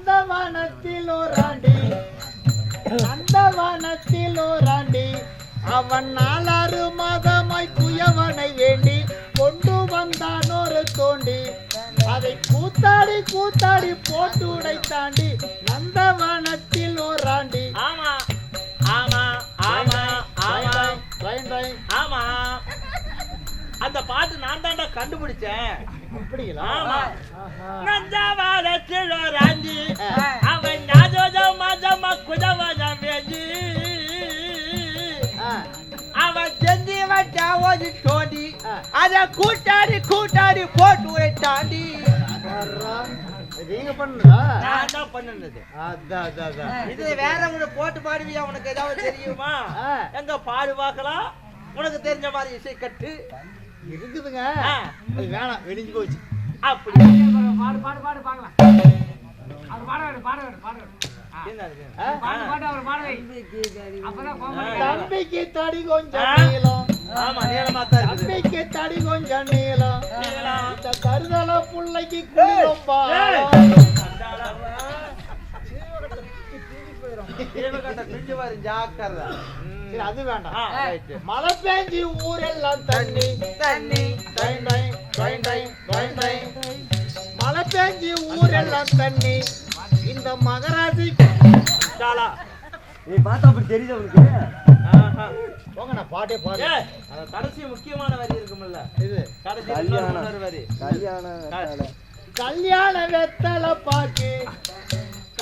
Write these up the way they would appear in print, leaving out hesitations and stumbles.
நந்தவனத்தில் ஓராண்டி நந்தவனத்தில் ஓராண்டி அவன் 4 மாதமாய் குயவனை வேண்டி கொண்டு வந்தான் ஒரு தோண்டி அதை கூத்தாடி கூத்தாடி போட்டு உடைத்தாண்டி நந்தவனத்தில் ஓராண்டி. ஆமா ஆமா ஆமா ஆமா ஆமா அந்த பாட்டு நான் தான்டா கண்டுபிடிச்சேன். அப்படிங்களா? ஆமா நந்தவனத்தில் ஓராண்டி அவன் ஞாஜோஜம் மாஜமா குஜவஜம் வேண்டி அவன் செஞ்சு வச்சா ஒரு தோண்டி அத கூட்டாடி கூட்டாடி போட்டு உடைத்தாண்டி. நீங்க பண்ணுதா? நான் தான் பண்ணுனது. இது வேற ஒரு போட்டு பாடுவியா? உனக்கு ஏதாவது தெரியுமா? எங்க பாடு பார்க்கலாம். உனக்கு தெரிஞ்ச மாதிரி இசை கட்டு இருக்குதுங்க. அது வேணாம், வெடிஞ்சு போச்சு. அப்படி பாடு பாடு பாடு பார்க்கலாம். அவர் பாட தம்பிக்கு தடி கொஞ்சம் நீளம். ஆமா நீளமா தான் இருக்குது. தம்பிக்கு தடி கொஞ்சம் நீளம். இந்த கருதல புள்ளைக்கு குளிரம்பா. அது வேண்டாம். மழை பெஞ்சி ஊரெல்லாம் தண்ணி தண்ணி. மழை பெஞ்சி ஊரெல்லாம் தண்ணி. இந்த மகராசி நீ பார்த்தா அப்படி தெரியுது உனக்கு? போங்க, நான் பாட்டே பாடு. கடைசி முக்கியமான வரி இருக்கும்ல, இது கடைசி வரி. கல்யாண வெத்தலை பாக்கு,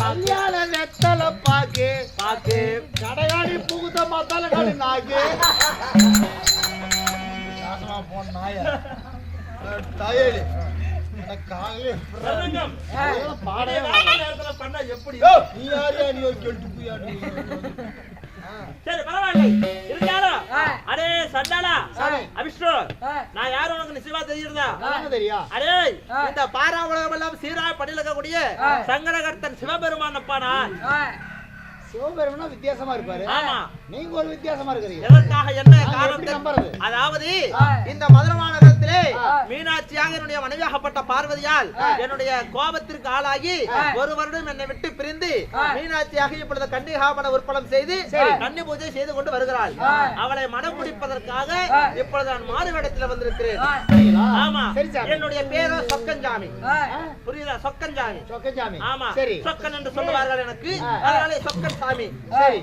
கல்யாண வெத்தலை பாக்கு பாக்கு கடையாடி புகுத மசாலா காடி நாக்கு. போன நாய தாயேலி பாடே பண்ணா எப்படி? நீ யாரையா நீ ஒரு கெட்டு போயாடி. சரி பரவாயில்லை. இருந்தாலும் அடே சண்டாளா அபிஷ்ணு, நான் யாரும் உனக்கு நிச்சயமா தெரியுறதா? தெரியா? அடே இந்த பாரா உலகம் எல்லாம் சீராய் படிலக்கக்கூடிய சங்கடகர்த்தன் சிவபெருமான் அப்பா நான். சிவபெருமானா வித்தியாசமா இருப்பாரு. ஆமா, நீங்க ஒரு வித்தியாசமா இருக்கீங்க. எதற்காக என்ன காரணம்? அதாவது இந்த மதுரை மாநகரத்திலே மீனாட்சியாக என்னுடைய மனைவியாகப்பட்ட பார்வதியால் என்னுடைய கோபத்திற்கு ஆளாகி 1 வருடம் என்னை விட்டு பிரிந்து மீனாட்சியாக இப்பொழுது கன்னிகாமன உற்பலம் செய்து கன்னி பூஜை செய்து கொண்டு வருகிறாள். அவளை மனம் முடிப்பதற்காக இப்பொழுது நான் மாறுவேடத்தில் வந்திருக்கிறேன். ஆமா, என்னுடைய பேரோ சொக்கஞ்சாமி. புரியுதா? சொக்கஞ்சாமி. சொக்கஞ்சாமி. ஆமா, சரி. சொக்கன் என்று சொல்லுவார்கள் எனக்கு. அதனால சொக்கன் சாமி.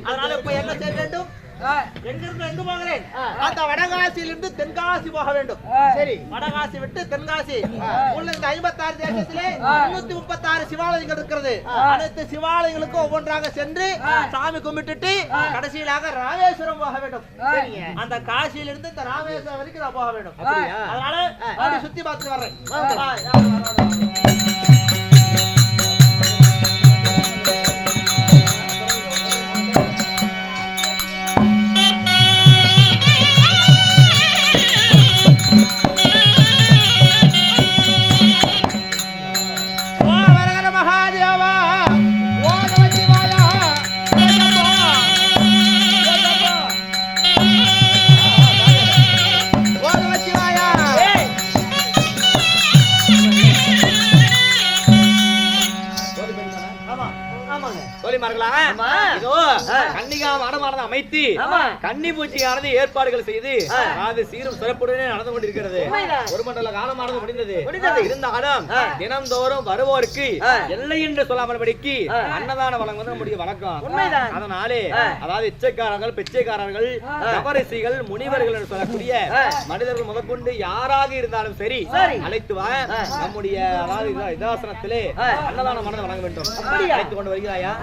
அதனால இப்ப என்ன செய்ய வேண்டும்? எங்கிருந்து எங்கு போகிறேன்? அந்த வடகாசியிலிருந்து தென்காசி போக வேண்டும். சரி. வடகாசி விட்டு தென்காசி உள்ள இந்த 56 தேசத்திலே 336 சிவாலயங்கள் இருக்கிறது. அனைத்து சிவாலயங்களுக்கும் ஒவ்வொன்றாக சென்று சாமி கும்பிட்டுட்டு கடைசியிலாக ராமேஸ்வரம் போக வேண்டும். அந்த காசியிலிருந்து இந்த ராமேஸ்வரம் வரைக்கும் நான் போக வேண்டும். அதனால அப்படி சுத்தி பார்த்து வர்றேன். அமைத்து கன்னி பூஜையானது ஏற்பாடுகள் செய்து அது சீரும் சிறப்புடனே நடந்து கொண்டிருக்கிறது. ஒரு மண்டல காலமானது முடிந்தது. இருந்தாலும் தினந்தோறும் வருவோருக்கு எல்லை என்று சொல்லாமல்படிக்கு அன்னதான வழங்குவது நம்முடைய வழக்கம். அதனாலே அதாவது இச்சைக்காரர்கள், பிச்சைக்காரர்கள், தபரிசிகள், முனிவர்கள் என்று சொல்லக்கூடிய மனிதர்கள் முதற்கொண்டு யாராக இருந்தாலும் சரி அழைத்து வா. நம்முடைய அதாவது இதாசனத்திலே அன்னதான மனதை வழங்க வேண்டும். அழைத்து கொண்டு வருகிறாயா?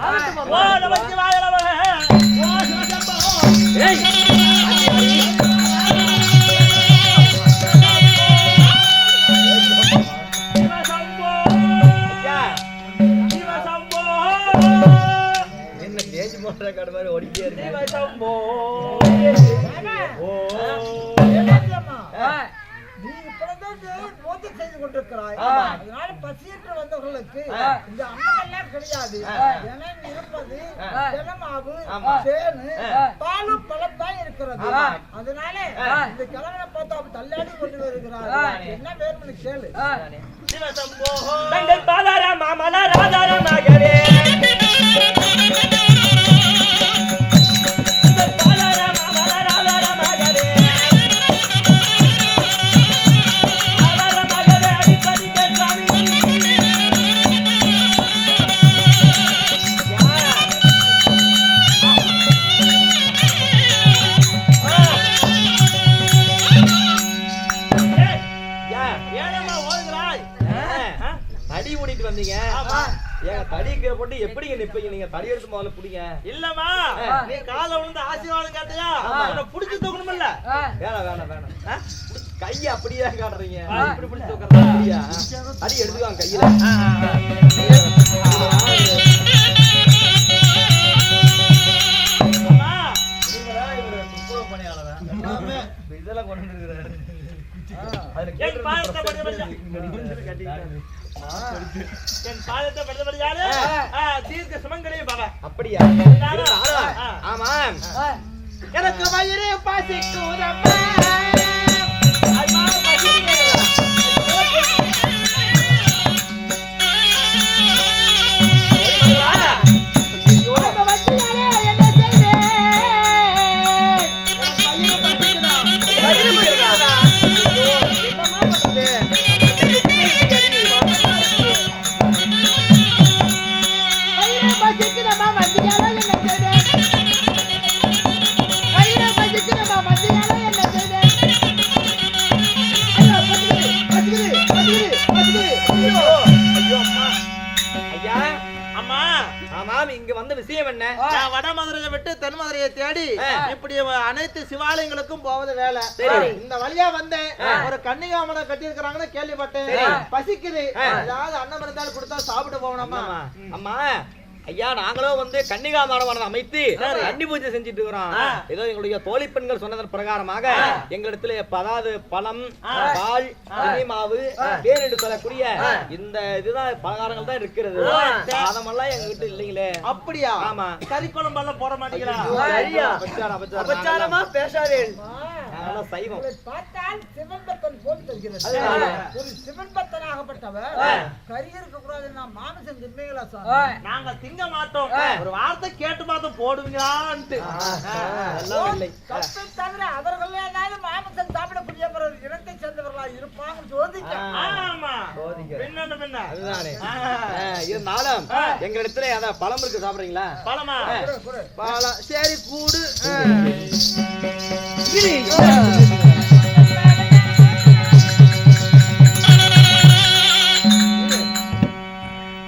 என்ன தேஜ் போடுற கடை மாதிரி ஓடிட்டே இருக்கு. நீ இப்பதான் பூஜை செய்து கொண்டிருக்கிறாய். அதனால பசியற்று வந்தவர்களுக்கு இந்த அன்னமெல்லாம் கிடையாது. தினம் இருப்பது தினமாவு, தேனு, பாலும் பழம் தான் இருக்கிறது. அதனால இந்த கிழவனை பார்த்தா தள்ளாடி கொண்டு வருகிறார். என்ன வேணும்னு கேளு. சிவசம்போ தங்கள் பாதாரா மாமலா ராதாரா நாகரே ஏனம்மா ஓடுகிறாய்? தடி ஓடிட்டு வந்தீங்க. ஏங்க தடிக்கு போட்டு எப்படிங்க நிப்பீங்க? நீங்க தடி எடுத்து முதல்ல புடிங்க. இல்லம்மா நீ கால விழுந்து ஆசீர்வாதம் கேட்டியா? உன்னை புடிச்சு தூக்கணும்ல? வேணாம். கைய அப்படியே காட்டுறீங்க. இப்படி பிடிச்சு தூக்குறதா? அப்படியா? தடி எடுத்துக்காங்க கையில. இதெல்லாம் கொண்டு வந்துருக்காரு. என் பாதத்தை படுத்தபடியாலே தீர்க்க சுமங்கலியே பாபா. அப்படியா? ஆமா. எனக்கு வயிறு பசிக்குதம்மா. இங்க வந்த விஷயம் என்ன? நான் வட மதுரையை விட்டு தென் மதுரையை தேடி இப்படி அனைத்து சிவாலயங்களுக்கும் போவது வேலை. இந்த வழியா வந்தேன். ஒரு கன்னிகாமனை கட்டி இருக்கிறாங்கன்னு கேள்விப்பட்டேன். பசிக்குது, ஏதாவது அன்னம் இருந்தாலும் கொடுத்தா சாப்பிட்டு போகணுமா? அம்மா ஐயா, நாங்களும் வந்து கன்னிகா மாடவானதை அமைத்து கன்னி பூஜை செஞ்சுட்டு இருக்கிறோம். ஏதோ எங்களுடைய தோழி பெண்கள் சொன்னதன் பிரகாரமாக எங்களிடத்துல அதாவது பழம், பால், மாவு, தேன் என்று சொல்லக்கூடிய இந்த இதுதான் பலகாரங்கள் தான் இருக்கிறது. அதெல்லாம் எங்க கிட்ட இல்லைங்களே. அப்படியா? ஆமா. கறி குழம்பெல்லாம் போட மாட்டீங்களா? அபச்சாரமா பேசாதே. சைவம் பார்த்தால் சிவன் பக்தன் போல் தெரிகிறது. ஒரு சிவன் பக்தனாகப்பட்டவர் கறி இருக்க கூடாது. நான் மாமிசம் தின்மைகளா சார்? நாங்க திங்க மாட்டோம். ஒரு வார்த்தை கேட்டு பார்த்தோம் போடுவீங்களான்ட்டு. தவிர அவர்கள் ஏதாவது மாமிசம் சாப்பிடக்கூடிய இனத்தை சேர்ந்தவர்களா இருப்பாங்க சோதிக்க. ஆமா, பின்ன அதுதானே. இருந்தாலும் எங்க இடத்துல அத பழம் இருக்கு, சாப்பிடுறீங்களா? பழமா? பழம் சரி கூடு.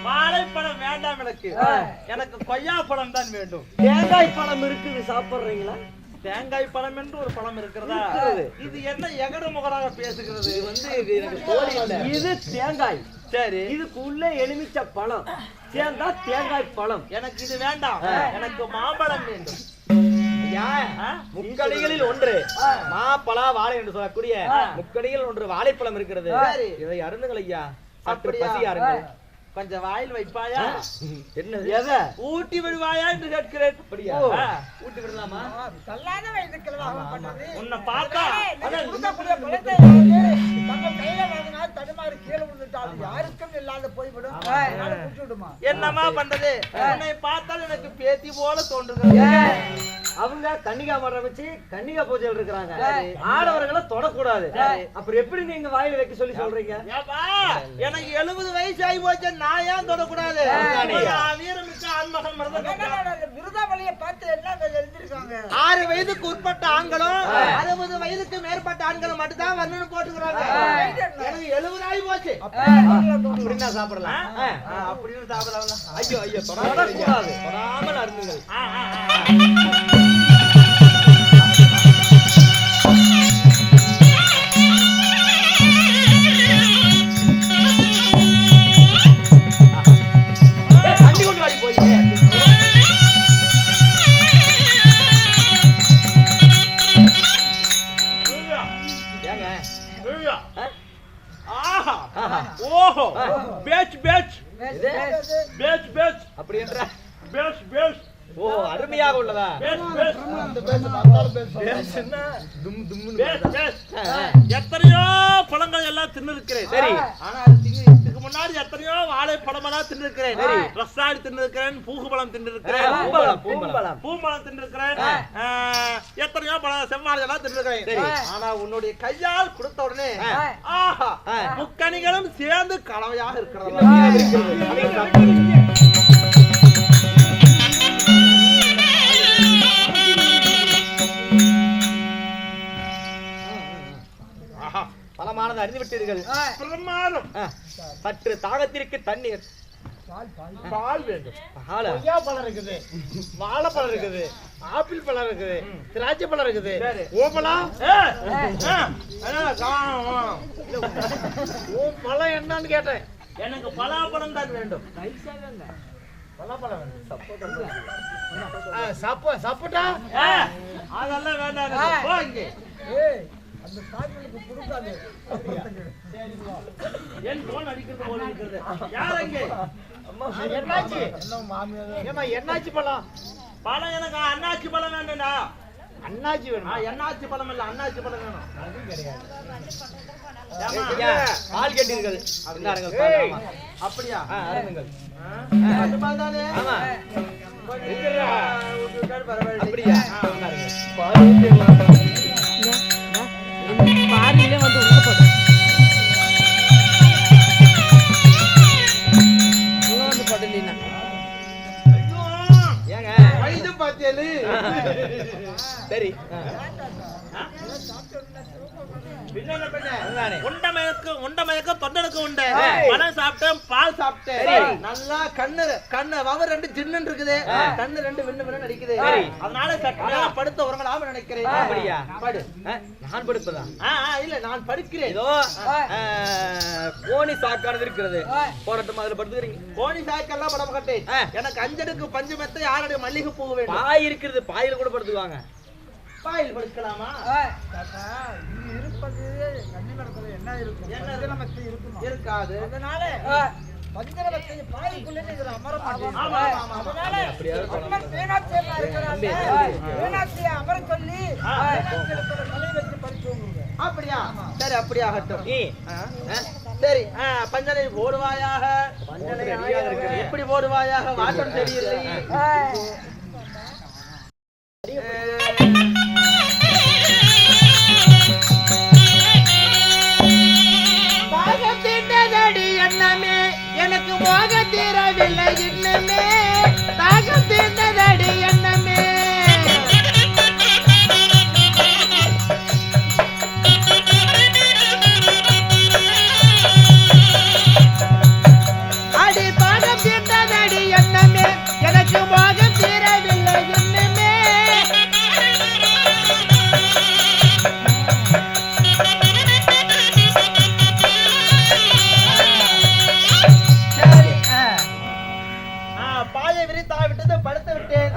வாழைப்பழம் வேண்டாம் எனக்கு. எனக்கு கொய்யா பழம் தான் வேண்டும். தேங்காய் பழம் இருக்குது, சாப்பிடுறீங்களா? தேங்காய் பழம் என்று ஒரு பழம் இருக்கிறதா? இது என்ன எகட முகராக பேசுகிறது? இது வந்து எனக்கு தோழி இல்ல. இது தேங்காய். சரி, இதுக்குள்ள எலுமிச்ச பழம் சேர்ந்தா தேங்காய் பழம். எனக்கு இது வேண்டாம். எனக்கு மாம்பழம் வேண்டும். முக்கடிகளில் ஒன்று மாப்பழா வாழை என்று சொல்லக்கூடிய முக்கடிகளில் ஒன்று வாழைப்பழம் இருக்கிறது. இதை அருந்துங்கள் ஐயா. சற்று பசி அருங்கள். கொஞ்சம் வாயில் வைப்பாயா? என்னது? எதை ஊட்டி விடுவாயா என்று கேட்கிறேன். அப்படியா? ஊட்டி விடலாமா? கல்லாத வயதுக்கிறதாக பண்ணது. உன்னை பார்த்தா கொடுக்கக்கூடிய பழத்தை தங்கள் கையில வாங்கினா தடுமாறி கீழே விழுந்துட்டால் யாருக்கும் இல்லாத போய்விடும். ஊட்டி விடுமா? என்னமா பண்றது? உன்னை பார்த்தால் எனக்கு பேத்தி போல தோன்றுகிறது. அவங்க கன்னிகா மரம் வச்சு கன்னிகா பூஜையில் இருக்கிறாங்க. ஆடவர்களை தொடக்கூடாது. அப்புறம் எப்படி நீங்க வாயில வைக்க சொல்லி சொல்றீங்க? எனக்கு 70 வயசு ஆகி போச்சு. நான் ஏன் தொடக்கூடாது? வீரமிக்க ஆண்மகன் விருதாவளியை பார்த்து என்ன எழுதிருக்காங்க? 6 வயதுக்கு உட்பட்ட ஆண்களும் 60 வயதுக்கு மேற்பட்ட ஆண்களும் மட்டும் தான் வரணும்னு போட்டுக்கிறாங்க. எனக்கு 70 ஆகி போச்சு. அப்படின்னா சாப்பிடலாம். அப்படின்னு சாப்பிடலாம். ஐயோ ஐயோ, தொடக்கூடாது. தொடாமல் அருந்துங்கள். ஓஹோ, பேட்ச் பேட்ச் பேட்ச் பேட்ச் அப்படி என்ற பேட்ச் பேட்ச். ஓ, அருமையாக உள்ளதா? எத்தனையோ பழங்கள் எல்லாம் தின்னிருக்கிறேன். சரி. ஆனா இதுக்கு முன்னாடி எத்தனையோ வாழைப்பழம் எல்லாம் தின்னிருக்கிறேன். ரசாடி தின்னிருக்கிறேன், பூகுபழம் தின்னிருக்கிறேன், பூம்பழம் தின்னிருக்கிறேன், எத்தனையோ பழம் செவ்வாழை எல்லாம் தின்னிருக்கிறேன். ஆனா உன்னுடைய கையால் கொடுத்த உடனே ஆஹா, முக்கணிகளும் சேர்ந்து கலவையாக இருக்கிறது. பிரமாணம் அறிந்து விட்டீர்கள். பிரமாதம். சற்று தாகத்திற்கு தண்ணீர். பால் வேண்டும். பாலா? கொய்யா பழம் இருக்குது, வாழைப்பழம் இருக்குது, ஆப்பிள் பழம் இருக்குது, திராட்சை பழம் இருக்குது, ஓப்பழம். உன் பழம் என்னன்னு கேட்டேன். எனக்கு பலாப்பழம் தான் வேண்டும். பலாப்பழம் வேணும். சப்போட்டா அதெல்லாம் வேண்டாம். போ இங்கே. ஏய், அந்த காய்களுக்கு கொடுக்காது. என் போன் அடிக்கிறது போல இருக்கிறது. யார் அங்கே? என்னாச்சு? ஏமா என்னாச்சு பழம்? பழம் எனக்கு அண்ணாச்சி பழம் வேண்டும்டா. அண்ணாச்சி வேணுமா? என்னாச்சி பழம் இல்ல, அண்ணாச்சி பழம் வேணும். அது கிடையாது. ஏம்மா? ஐயா, பால் கேட்டீர்கள். இந்தாருங்கள் பால். ஆமா. அப்படியா? அருந்துங்கள். தானே? ஆமா. பரவாயில்லை. அப்படியா? இந்தாருங்கள். பால் பாரிலே வந்து உள்ள போடு. உள்ள வந்து போடுனா. ஏங்க? வயது பாத்தியலு. சரி. பின்ன பெண்ணே. அதுதானே. உண்ட மயக்கம் தொண்டனுக்கு உண்டு. பழம் சாப்பிட்டேன், பால் சாப்பிட்டேன். நல்லா கண்ணு வவர் ரெண்டு ஜின்னு இருக்குது. கண்ணு ரெண்டு விண்ணு விண்ணு அடிக்குது. அதனால சட்டா படுத்த உறங்கலாம நினைக்கிறேன். அப்படியா? படு. நான் படுப்பதா? இல்ல நான் படுக்கிறேன். ஏதோ கோணி சாக்கானது இருக்கிறது. போராட்டம் அதுல படுத்துக்கிறீங்க. கோணி சாய்க்கெல்லாம் படம் கட்டேன். எனக்கு அஞ்சடுக்கு பஞ்சு மெத்த யாருடைய மல்லிகை பூ வேண்டும். பாய் இருக்கிறது, பாயில கூட படுத்துக்குவாங்க. பாயில் படுக்கலாமா? தாத்தா, இங்க இருப்பது கன்னிமரத்துல என்ன இருக்கும்? என்ன பஞ்சனமத்தை இருக்குமா? இருக்காது. அதனால பஞ்சனமத்தை பாய்க்குள்ளே இதுல அமர மாட்டேன். ஆமா, ஆமா, ஆமா. அதனால அப்படியாவது அம்மன் மீனாட்சியம்மா இருக்கிறாங்க. மீனாட்சியை அமர சொல்லி மீனாட்சியில தலை வச்சு பறிச்சுங்க. அப்படியா? சரி, அப்படியாகட்டும். நீ சரி, பஞ்சனை போடுவாயாக. பஞ்சனை ரெடியாக இருக்கிறது. எப்படி போடுவாயாக? வாட்டம் தெரியலை. பாகம் தீண்டதடி எண்ணமே, எனக்கு மோக தீரவில்லை இன்னமே. தாகம் தீண்டதடி எண்ணமே. அடி பாகம் தீண்டதடி எண்ணமே, எனக்கு மோகம் தீரவில்லை இன்னமே. பாயை விரித்தாக விட்டது, படுத்து விட்டேன்.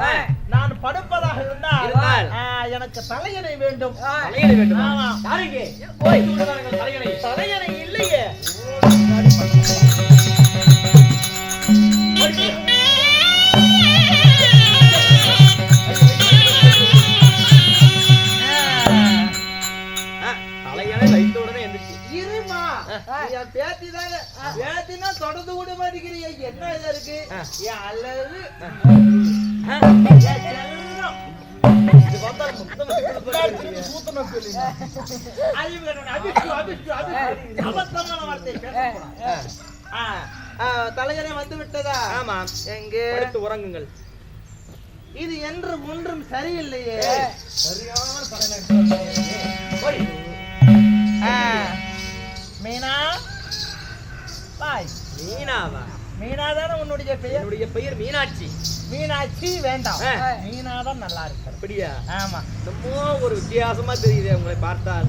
நான் படுப்பதாக இருந்தால் எனக்கு தலையணை வேண்டும். தலையணை வேண்டுமா? ஆமா. யாருக்கு? போய் தூண்டுவார்கள் தலையணை. தலையணை இல்லையே. தலையணை வைத்த உடனே எந்திரிச்சு. இருமா, என் பேத்தி தானே. பேத்தினா தொடர்ந்து விட மாட்டேங்கிறீங்க. என்ன இதா இருக்கு? என் அழகு, என் செல்லம். இது பார்த்தா முத்தம் வைக்கிறது. சூத்தமா சொல்லுங்க. அறிவு கெட்டவனே. அபிஷு. அபத்தமான வார்த்தை பேசக்கூடாது. தலையணை வந்து விட்டதா? ஆமா. எங்கே? படுத்து உறங்குங்கள். இது என்று ஒன்றும் சரியில்லையே. சரியான தலைநகர். போய். மீனா, பாய். மீனாவா? மீனா தானே உன்னுடைய பெயர்? என்னுடைய பெயர் மீனாட்சி. மீனாட்சி வேண்டாம். ஆ. மீனா தான் நல்லா இருக்கு. அப்படியா? ஆமா. என்னமோ ஒரு வித்தியாசமா தெரியுது உங்களை பார்த்தால்.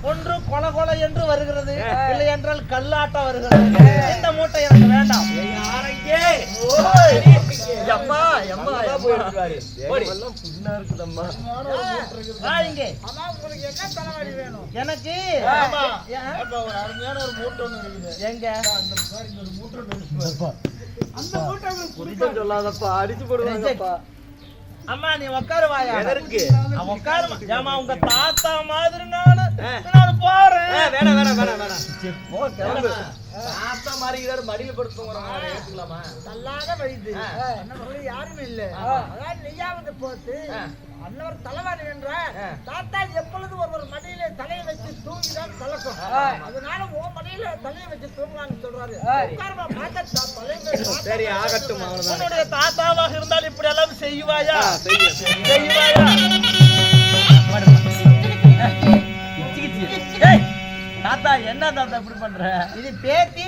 ஒன்று கொல கொல என்று வருகிறது, இல்லை என்றால் கல்லாட்டம் வருகிறது. இந்த மூட்டை எனக்கு வேண்டாம். யாரங்கே? ஓய். எம்மா, எம்மா, போயிடுவாரு. போடி. புண்ணா இருக்குதம்மா. வா இங்கே. ஆமா, உங்களுக்கு என்ன தலைவலி வேணும்? எனக்கு ஆமா. ஏன்? அப்ப ஒரு அருமையான ஒரு மூட்டை ஒண்ணு இருக்குது. எங்க? அந்த மாதிரி ஒரு மூட்டை ஒண்ணு இருக்குது. அந்த மூட்டை உங்களுக்கு புரிதம் சொல்லாதப்பா, அடிச்சு போடுவாங்கப்பா. அம்மா நீ உட்காருவாயா? எதற்கு? உட்காருமா. ஏமா உங்க தாத்தா மாதிரி நான் போறேன். வேணாம் வேணாம் வேணாம் வேணாம். போ, கிளம்பு. தாத்தா மாறிக்கிறாரு, மடியில படுத்துங்க. ஏத்துக்கலாமா? நல்லாத வயது அண்ணவர்கள் யாருமே இல்ல. அதான் நெய்யாவது போட்டு அண்ணவர் தலைவாணி என்ற தாத்தா எப்பொழுது ஒருவர் மடியில தலையை வச்சு தூங்கிதான் கலக்கும். அதனால உன் மடியில தலையை வச்சு தூங்கலாம்னு சொல்றாரு. உட்காருமா, பார்த்தா தலையை சரி, ஆகட்டும். அவ்வளவுதான். உன்னுடைய தாத்தாவாக இருந்தால் இப்படி எல்லாம் செய்வாயா? செய்ய. செய்வாயா? ஏய், தாத்தா தாத்தா என்ன தாத்தா இப்படி பண்ற? இது பேத்தி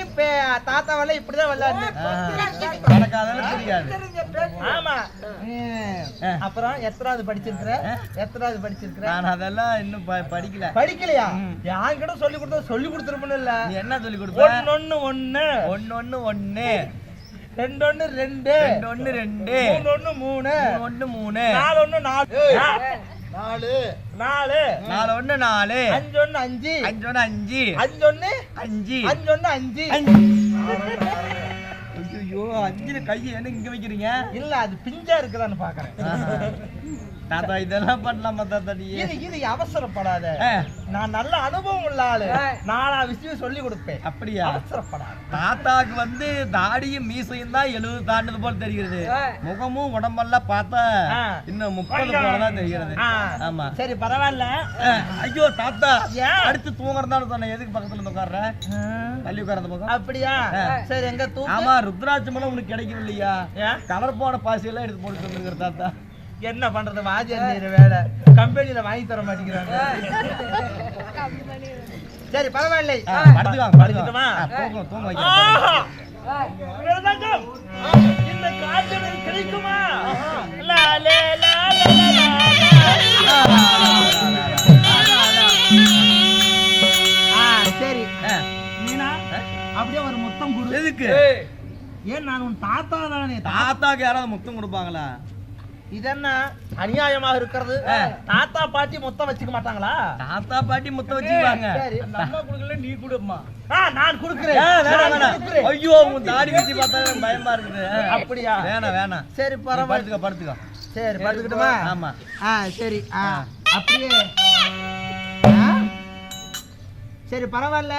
தாத்தாவெல்லாம் இப்படிதான் விளையாடு. எனக்கு அதெல்லாம் தெரியாது. ஆமா. அப்புறம் எத்தனாவது படிச்சிருக்கிற? எத்தனாவது படிச்சிருக்கிற? நான் அதெல்லாம் இன்னும் படிக்கல. படிக்கலையா? யாங்கிட்ட சொல்லி கொடுத்துருப்பேன் இல்ல. நீ என்ன சொல்லி கொடுப்ப? 1 1 1 1 1 2 1 2 2 1 2 3 1 3 1 3 4 1 4 4 4 4 1 4 5 1 5 5 1 5 5 1 5 5 1 5. ஐயோ 5ல கை என்ன இங்க வைக்கிறீங்க? இல்ல அது பிஞ்சா இருக்குதான்னு பாக்குறேன். தாத்தா இதெல்லாம் பண்ணலாமா தாத்தா நீ? இது அவசரப்படாத. நான் நல்ல அனுபவம் உள்ள ஆளு. நானா விஷயம் சொல்லி கொடுப்பேன். அப்படியா? அவசரப்படாத. தாத்தாக்கு வந்து தாடியும் மீசையும் தான் 70 தாண்டது போல தெரிகிறது. முகமும் உடம்பெல்லாம் பார்த்தா இன்னும் 30 போலதான் தெரிகிறது. ஆமா சரி பரவாயில்ல. ஐயோ தாத்தா அடுத்து தூங்குறதான்னு சொன்ன. எதுக்கு பக்கத்துல வந்து உட்கார்ற? தள்ளி உட்கார்ந்த பக்கம். அப்படியா? சரி எங்க தூங்க. ஆமா ருத்ராட்சமெல்லாம் உனக்கு கிடைக்கும் இல்லையா? கலர் போன பாசியெல்லாம் எடுத்து போட்டு வந்துருக்கிற தாத்தா. என்ன பண்றது? வாஜியார் வேலை கம்பெனில வாங்கி தர மாட்டேங்கிறாங்க. சரி பரவாயில்லை. படுத்துவாங்க படுத்துட்டுமா? தூங்க வைக்கிறேன். இந்த காற்று கிடைக்குமா? சரி மீனா அப்படியே ஒரு முத்தம் கொடு. எதுக்கு? ஏன் நான் உன் தாத்தா தானே. தாத்தாக்கு யாராவது முத்தம் கொடுப்பாங்களா? இதென்ன அநியாயமாக இருக்கிறது? தாத்தா பாட்டி முத்தம் வச்சுக்க மாட்டாங்களா? தாத்தா பாட்டி முத்தம் வச்சுக்குவாங்க. சரி அம்மா குடுக்கல நீ குடுமா. நான் கொடுக்கிறேன். வேணாம் வேணாம். ஐயோ உன் தாடி வச்சு பார்த்தா எனக்கு பயமா இருக்குது. அப்படியா? வேணாம் வேணாம். சரி பரவாயில்ல. படுத்துக்கோ. சரி படுத்துக்கிட்டுமா? ஆமா. சரி அப்படியே. சரி பரவாயில்ல.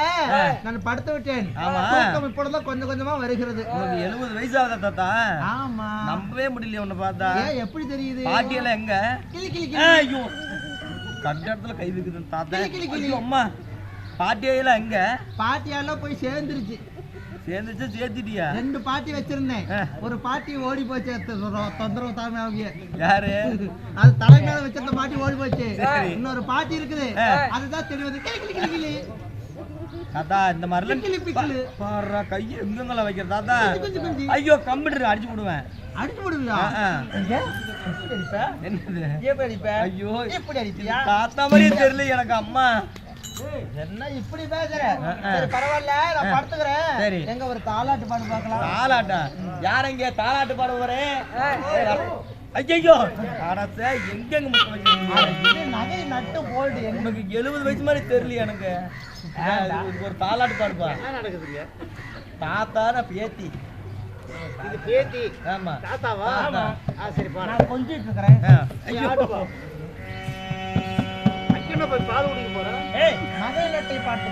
நான் படுத்து விட்டேன். தூக்கம் இப்பொழுதுதான் கொஞ்சம் கொஞ்சமா வருகிறது. உனக்கு 70 வயசு ஆகுதா தாத்தா? ஆமா. நம்பவே முடியல உன்னை பார்த்தா. எப்படி தெரியுது? பாட்டியெல்லாம் எங்க? கிளி கிளி ஐயோ கண்ட இடத்துல கை வைக்குது தாத்தா. ஐயோ அம்மா பாட்டியெல்லாம் எங்க? பாட்டியெல்லாம் போய் சேர்ந்துருச்சு. சேர்ந்துச்சு சேர்த்துட்டியா? 2 பாட்டி வச்சிருந்தேன். ஒரு பாட்டி ஓடி போச்சு. தொந்தரவு தாமே அவங்க. யாரு? அது தலைமையில வச்சிருந்த பாட்டி ஓடி போச்சு. இன்னொரு பாட்டி இருக்குது. அதுதான் தெரியுது. தாத்தா இந்த மாதிரிலாம் கிளி பிக்கிளு. பாரு கையை எங்கங்கள வைக்கிற தாத்தா. ஐயோ கம்ப்யூட்டர் அடிச்சு விடுவேன். அடிச்சு விடுவியா? என்னது? எப்படி அடிப்ப? ஐயோ எப்படி அடிப்பியா? தாத்தா மாதிரியே தெரியல எனக்கு அம்மா. என்ன இப்படி பேசுற? சரி பரவாயில்ல நான் படுத்துக்கிறேன். சரி எங்க ஒரு தாலாட்டு பாடு பார்க்கலாம். தாலாட்டா? யார் எங்க தாலாட்டு பாடுவாரே? ஐயோ அடச்சே எங்கங்க முக்க வைக்கிறீங்க? நகை நட்டு போல்டு. எனக்கு 70 வயசு மாதிரி தெரியல எனக்கு. ஒரு தாலாட்டு பாடுப்பா. என்ன நடக்குதுங்க? தாத்தா நான் பேத்தி. இது பேத்தி. ஆமா தாத்தாவா? ஆமா. சரி பா. நான் கொஞ்சிட்டு இருக்கறேன். ஐயோ அங்கன போய் பால் குடிக்க போறேன். நகை நட்டை பாட்டு